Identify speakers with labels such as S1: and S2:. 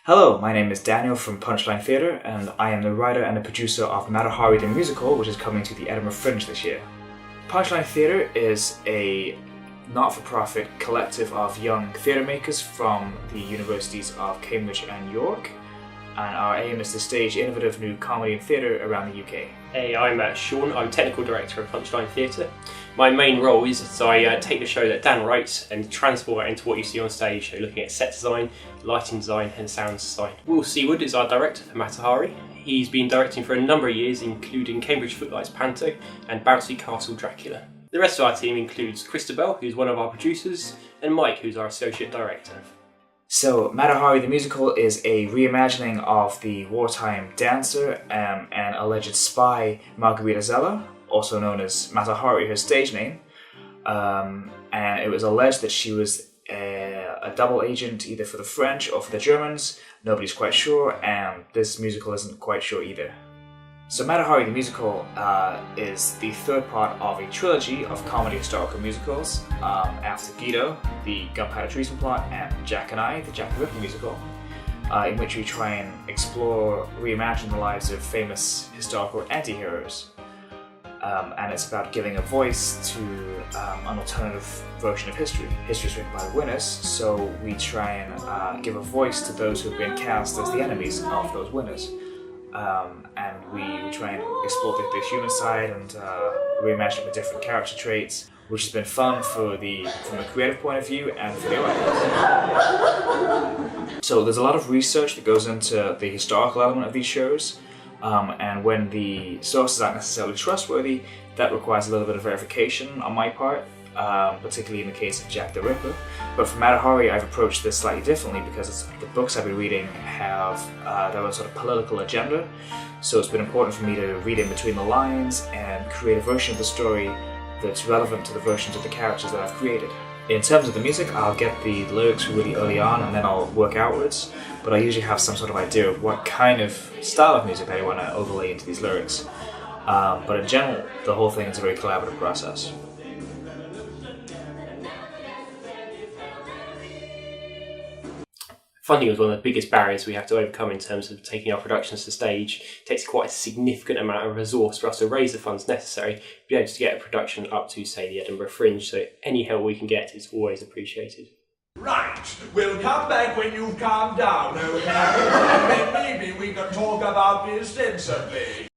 S1: Hello, my name is Daniel from Punchline Theatre, and I am the writer and the producer of Matahari the Musical, which is coming to the Edinburgh Fringe this year. Punchline Theatre is a not-for-profit collective of young theatre makers from the universities of Cambridge and York, and our aim is to stage innovative new comedy and theatre around the UK.
S2: Hey, I'm Sean. I'm Technical Director of Punchline Theatre. My main role is I take the show that Dan writes and transport it into what you see on stage, so looking at set design, lighting design and sound design. Will Seaward is our director for Matahari. He's been directing for a number of years, including Cambridge Footlights Panto and Bouncy Castle Dracula. The rest of our team includes Christabel, who's one of our producers, and Mike, who's our Associate Director.
S1: So, Matahari the Musical is a reimagining of the wartime dancer and alleged spy Margarita Zella, also known as Matahari, her stage name. And it was alleged that she was a double agent either for the French or for the Germans. Nobody's quite sure, and this musical isn't quite sure either. So Matahari the Musical is the third part of a trilogy of comedy historical musicals after Guido, the Gunpowder Treason Plot, and Jack and I, the Jack the Ripper musical, in which we try and explore, reimagine the lives of famous historical anti-heroes. And it's about giving a voice to an alternative version of history. History is written by the winners, so we try and give a voice to those who have been cast as the enemies of those winners. And we try and explore the human side and reimagine it with different character traits, which has been fun from a creative point of view and for the audience. So there's a lot of research that goes into the historical element of these shows, and when the sources aren't necessarily trustworthy, that requires a little bit of verification on my part, particularly in the case of Jack the Ripper. But for Matahari, I've approached this slightly differently because the books I've been reading have their own sort of political agenda, so it's been important for me to read in between the lines and create a version of the story that's relevant to the versions of the characters that I've created. In terms of the music, I'll get the lyrics really early on and then I'll work outwards, but I usually have some sort of idea of what kind of style of music I want to overlay into these lyrics. But in general, the whole thing is a very collaborative process.
S2: Funding is one of the biggest barriers we have to overcome in terms of taking our productions to stage. It takes quite a significant amount of resource for us to raise the funds necessary to be able to get a production up to, say, the Edinburgh Fringe, so any help we can get is always appreciated.
S3: Right, we'll come back when you've calmed down, okay? And then maybe we can talk about this sensibly.